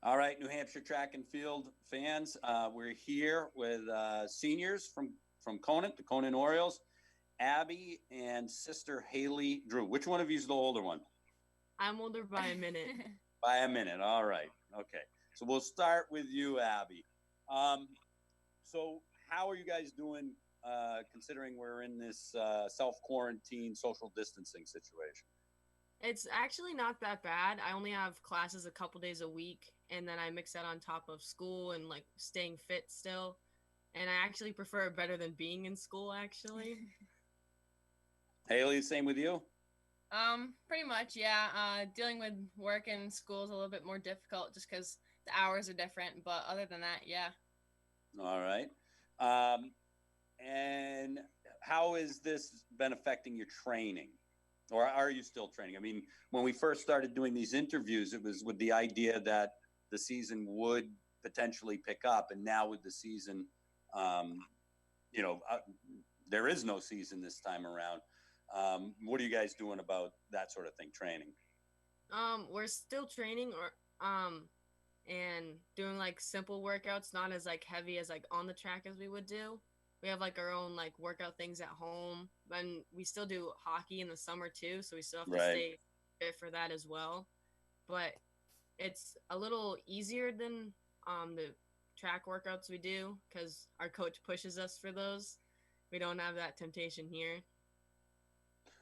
All right, New Hampshire track and field fans, we're here with seniors from Conant, the Conant Orioles, Abby and sister Haylie Drew. Which one of you is the older one? I'm older by a minute. By a minute. All right. Okay. So we'll start with you, Abby. So how are you guys doing, considering we're in this self-quarantine, social distancing situation? It's actually not that bad. I only have classes a couple days a week, and then I mix that on top of school and like staying fit still. And I actually prefer it better than being in school, actually. Haylie, same with you? Pretty much, yeah. Dealing with work and school is a little bit more difficult just because the hours are different. But other than that, yeah. All right. And how has this been affecting your training? Or are you still training? I mean, when we first started doing these interviews, it was with the idea that the season would potentially pick up. And now with the season, um, you know, uh, there is no season this time around. What are you guys doing about that sort of thing, training? We're still training and doing like simple workouts, not as like heavy as like on the track as we would do. We have like our own like workout things at home, and we still do hockey in the summer too, so we still have to Right. stay fit for that as well. But it's a little easier than the track workouts we do because our coach pushes us for those. We don't have that temptation here.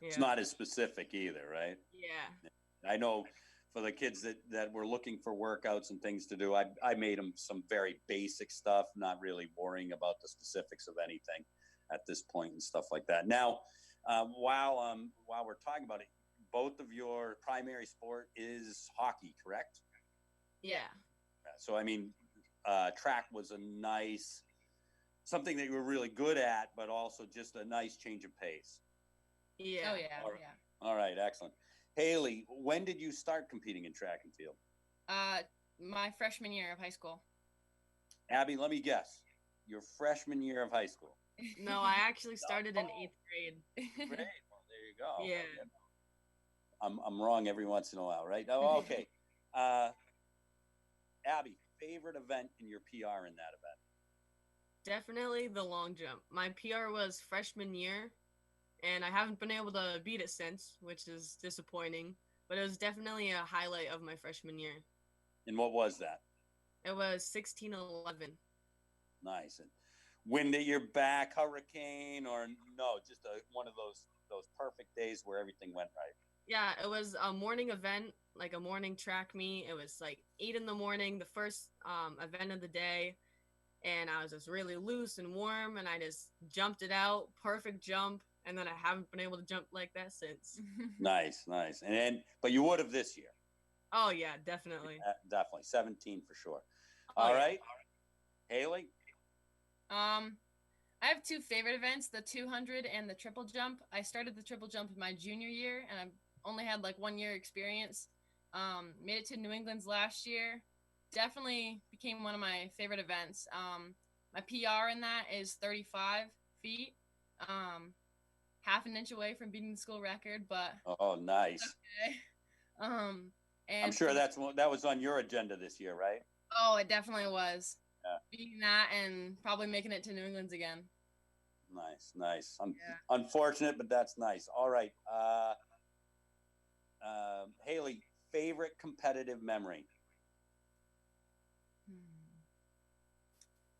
It's Yeah. not as specific either, right? Yeah. I know for the kids that were looking for workouts and things to do, I made them some very basic stuff, not really worrying about the specifics of anything at this point and stuff like that. Now, while we're talking about it, both of your primary sport is hockey, correct? Yeah. Yeah. So I mean, track was a nice something that you were really good at, but also just a nice change of pace. Yeah. Oh yeah, All right, yeah. all right, excellent. Haylie, when did you start competing in track and field? Uh, my freshman year of high school. Abby, let me guess. Your freshman year of high school. No, I actually No. started in eighth grade. Great. Well, there you go. Yeah. You know, I'm wrong every once in a while, right? Oh, okay. Uh, Abby, favorite event in your PR in that event? Definitely the long jump. My PR was freshman year, and I haven't been able to beat it since, which is disappointing. But it was definitely a highlight of my freshman year. And what was that? It was 1611. Nice. And wind at your back, hurricane, or no? Just one of those perfect days where everything went right. Yeah, it was a morning event, like a morning track meet. It was like 8 in the morning, the first event of the day, and I was just really loose and warm, and I just jumped it out, perfect jump, and then I haven't been able to jump like that since. Nice, nice. And but you would have this year. Oh yeah, definitely. Definitely 17 for sure. Oh All yeah. right, Haylie. um, I have two favorite events: the 200 and the triple jump. I started the triple jump my junior year, and I've only had like 1 year experience. Made it to New England's last year. Definitely became one of my favorite events. My PR in that is 35 feet. Um, half an inch away from beating the school record, but Oh, nice. okay. Um, I'm and sure that was on your agenda this year, right? oh, it definitely was Yeah. beating that and probably making it to New England's again. Nice, nice. Yeah. Unfortunate, but that's nice. All right, Haylie, favorite competitive memory? Hmm.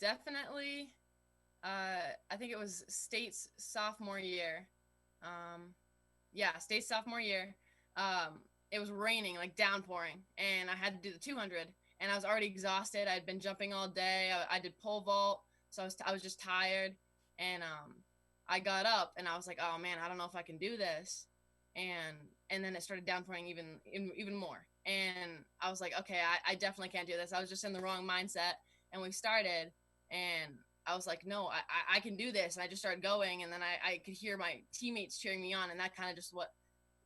Definitely. I think it was State's sophomore year. Um, yeah, State's sophomore year. It was raining, like downpouring, and I had to do the 200, and I was already exhausted. I'd been jumping all day. I did pole vault, so I was just tired, and I got up, and I was like, oh man, I don't know if I can do this, and and then it started downpouring even more, and I was like, okay, I definitely can't do this. I was just in the wrong mindset, and we started, and I was like, no, I can do this. And I just started going, and then I could hear my teammates cheering me on, and that kind of just what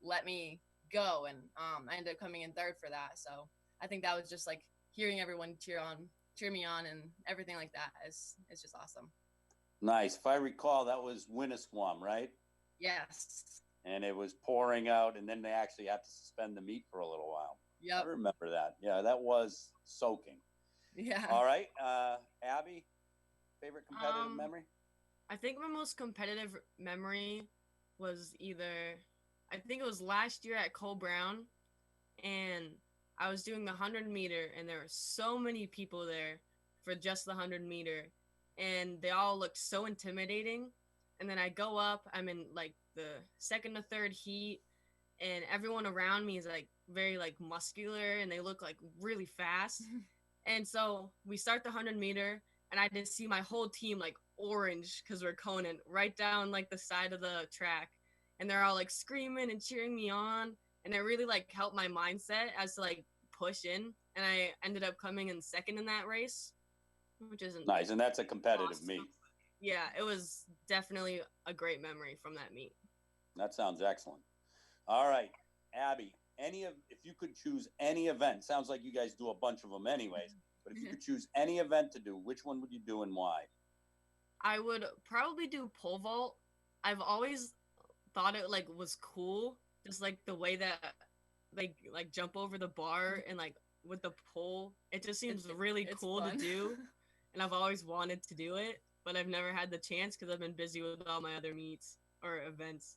let me go. And I ended up coming in third for that. So I think that was just like hearing everyone cheer me on, and everything like that is just awesome. Nice. If I recall, that was Winnisquam, right? Yes. And it was pouring out, and then they actually had to suspend the meet for a little while. Yep. I remember that. Yeah, that was soaking. Yeah. All right. Abby, favorite competitive memory? I think my most competitive memory was I think it was last year at Cole Brown, and I was doing the 100-meter, and there were so many people there for just the 100-meter, and they all looked so intimidating. And then I go up, I'm in like the second or third heat, and everyone around me is like very like muscular, and they look like really fast. And so we start the 100-meter, and I just see my whole team like orange because we're Conant right down like the side of the track, and they're all like screaming and cheering me on, and it really like helped my mindset as to like push in, and I ended up coming in second in that race, which isn't Nice, and that's a competitive awesome. meet. Yeah, it was definitely a great memory from that meet. That sounds excellent. All right, Abby, if you could choose any event, sounds like you guys do a bunch of them anyways, but if you could choose any event to do, which one would you do and why? I would probably do pole vault. I've always thought it like was cool, just like the way that they like jump over the bar and like with the pole. It just seems really cool to do, and I've always wanted to do it, but I've never had the chance because I've been busy with all my other meets or events.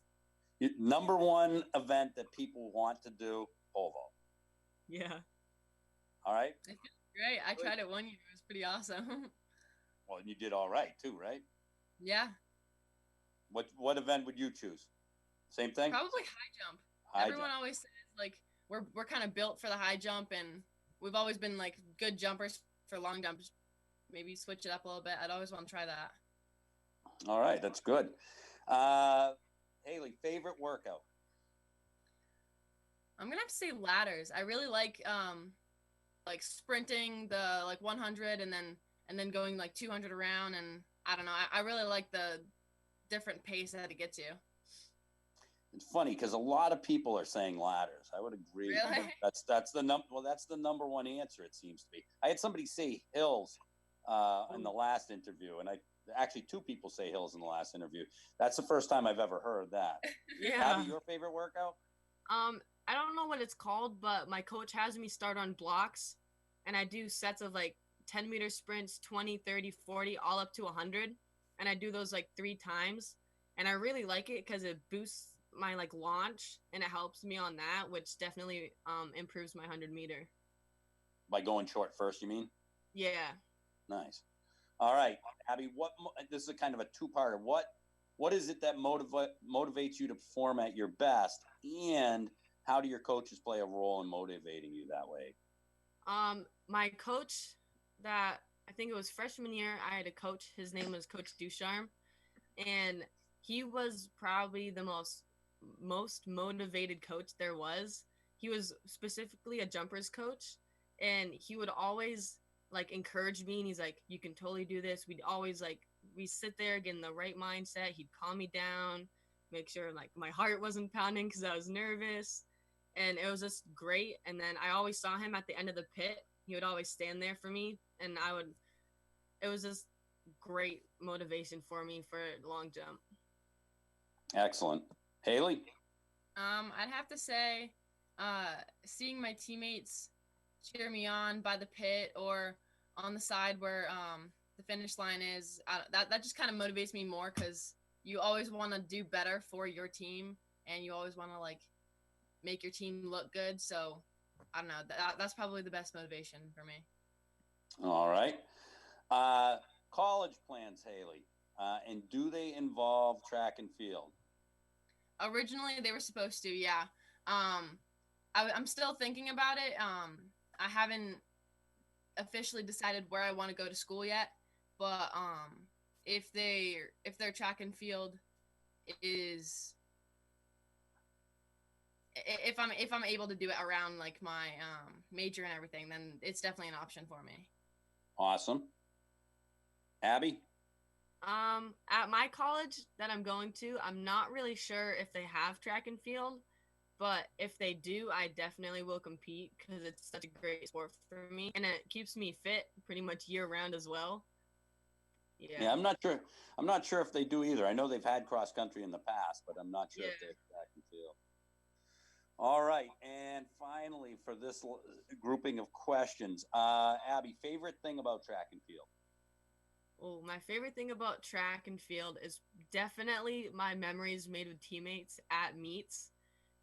Number one event that people want to do, pole vault. Yeah. All right. Great. I tried it one year. It was pretty awesome. Well, you did all right too, right? Yeah. What event would you choose? Same thing? Probably high jump. Everyone always says like we're kind of built for the high jump, and we've always been like good jumpers for long jumps. Maybe switch it up a little bit. I'd always want to try that. All right, that's good. Haylie, favorite workout? I'm gonna have to say ladders. I really like sprinting the like 100 and then going like 200 around, and I don't know. I really like the different pace that it gets you. It's funny because a lot of people are saying ladders. I would agree. Really? That's the number one answer. It seems to be. I had somebody say hills in the last interview, and actually two people say hills in the last interview. That's the first time I've ever heard that. Yeah. Abby, your favorite workout? I don't know what it's called, but my coach has me start on blocks, and I do sets of like 10-meter sprints, 20, 30, 40, all up to 100, and I do those like 3 times, and I really like it because it boosts my like launch, and it helps me on that, which definitely improves my 100-meter. By going short first, you mean? Yeah. Nice. All right, Abby. This is a kind of a two-parter. What is it that motivates you to perform at your best, and how do your coaches play a role in motivating you that way? My coach that I think it was freshman year, I had a coach. His name was Coach Ducharme, and he was probably the most motivated coach there was. He was specifically a jumpers coach, and he would always like encourage me, and he's like, you can totally do this. We sit there, get in the right mindset. He'd calm me down, make sure like my heart wasn't pounding because I was nervous, and it was just great. And then I always saw him at the end of the pit. He would always stand there for me, and it was just great motivation for me for long jump. Excellent. Haylie? I'd have to say seeing my teammates cheer me on by the pit or on the side where the finish line is, that just kind of motivates me more, because you always want to do better for your team, and you always want to like make your team look good. So I don't know, that's probably the best motivation for me. All right. College plans, Haylie, and do they involve track and field? Originally they were supposed to, yeah. I'm still thinking about it. I haven't officially decided where I want to go to school yet, but if their track and field is, if I'm able to do it around like my major and everything, then it's definitely an option for me. Awesome. Abby? At my college that I'm going to, I'm not really sure if they have track and field, but if they do, I definitely will compete because it's such a great sport for me, and it keeps me fit pretty much year round as well. Yeah, I'm not sure. I'm not sure if they do either. I know they've had cross country in the past, but I'm not sure if they have track and field. All right, and finally, for this grouping of questions. Abby, favorite thing about track and field? Oh, my favorite thing about track and field is definitely my memories made with teammates at meets.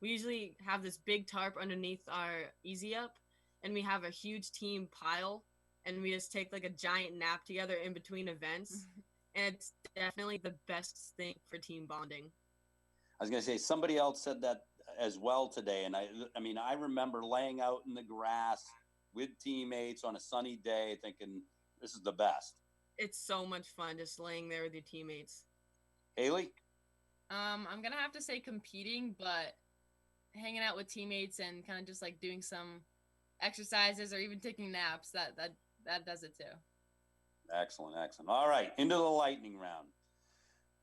We usually have this big tarp underneath our easy up, and we have a huge team pile, and we just take like a giant nap together in between events. And it's definitely the best thing for team bonding. I was going to say, somebody else said that as well today. And I mean, I remember laying out in the grass with teammates on a sunny day thinking, this is the best. It's so much fun just laying there with your teammates. Haylie? I'm gonna have to say competing, but hanging out with teammates and kind of just like doing some exercises or even taking naps, that does it too. Excellent. All right, into the lightning round.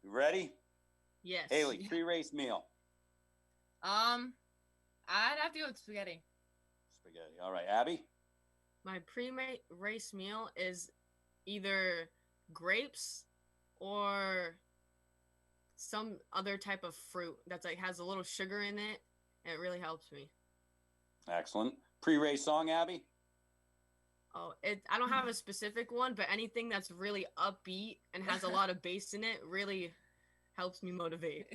You ready? Yes. Haylie, pre-race meal. I'd have to go with spaghetti. Spaghetti. All right, Abby? My pre-race meal is either grapes or some other type of fruit that's like has a little sugar in it, and it really helps me. Excellent. Pre-race song, Abby? Oh, I don't have a specific one, but anything that's really upbeat and has a lot of bass in it really helps me motivate.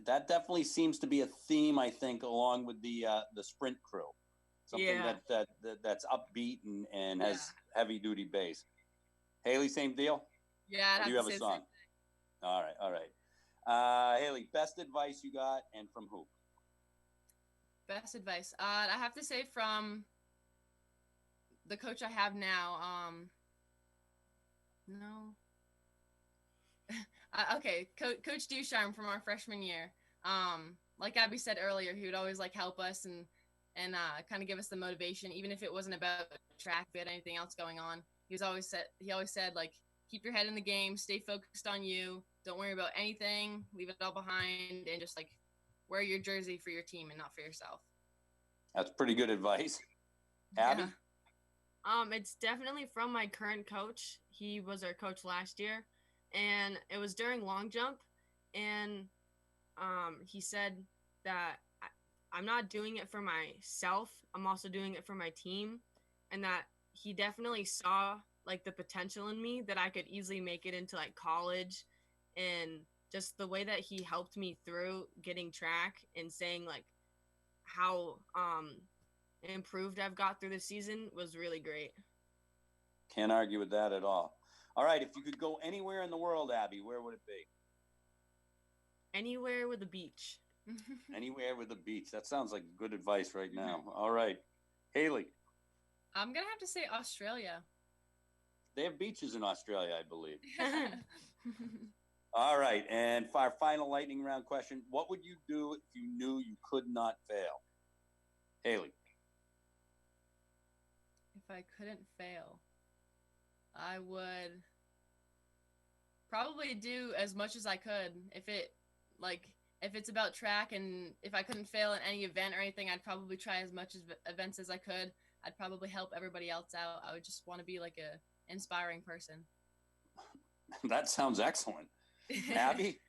That definitely seems to be a theme, I think, along with the sprint crew. Something that's upbeat and has heavy duty bass. Haylie, same deal? Yeah, Or do you have a song? All right. Haylie, best advice you got and from who? Best advice. I have to say from the coach I have now. No. Okay, Coach Ducharme from our freshman year. Like Abby said earlier, he would always like help us and kind of give us the motivation, even if it wasn't about track, if we had anything else going on. He always said like, keep your head in the game, stay focused on you, don't worry about anything, leave it all behind, and just like wear your jersey for your team and not for yourself. That's pretty good advice. Abby? Yeah. It's definitely from my current coach. He was our coach last year, and it was during long jump, and he said that I'm not doing it for myself. I'm also doing it for my team, and that he definitely saw like the potential in me that I could easily make it into like college, and just the way that he helped me through getting track and saying like how improved I've got through the season was really great. Can't argue with that at all. All right, if you could go anywhere in the world, Abby, where would it be? Anywhere with a beach. Anywhere with a beach. That sounds like good advice right now. All right. Haylie? I'm going to have to say Australia. They have beaches in Australia, I believe. All right, and for our final lightning round question, what would you do if you knew you could not fail? Haylie? If I couldn't fail, I would probably do as much as I could. If it's about track and if I couldn't fail in any event or anything, I'd probably try as much events as I could. I'd probably help everybody else out. I would just want to be like a inspiring person. That sounds excellent. Abby?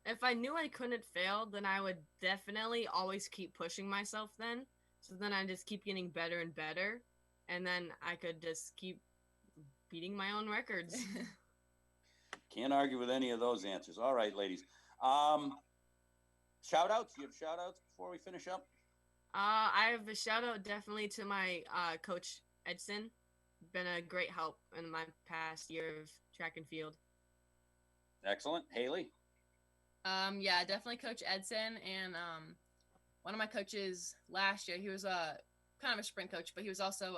If I knew I couldn't fail, then I would definitely always keep pushing myself then. So then I just keep getting better and better. And then I could just keep beating my own records. Can't argue with any of those answers. All right, ladies. Shout-outs? You have shout-outs before we finish up? I have a shout-out definitely to my coach, Edson. Been a great help in my past year of track and field. Excellent. Haylie? Yeah, definitely Coach Edson. And one of my coaches last year, he was kind of a sprint coach, but he was also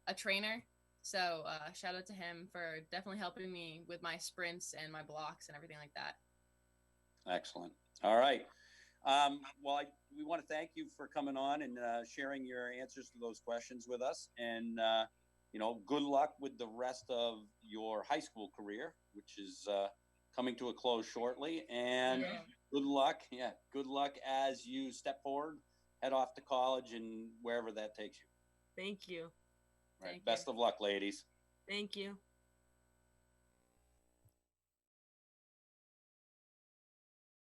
a trainer. So shout out to him for definitely helping me with my sprints and my blocks and everything like that. Excellent. All right. Well, we want to thank you for coming on and sharing your answers to those questions with us. And, good luck with the rest of your high school career, which is coming to a close shortly. And good luck. Yeah, good luck as you step forward, head off to college and wherever that takes you. Thank you. Right. Best of luck, ladies. Thank you.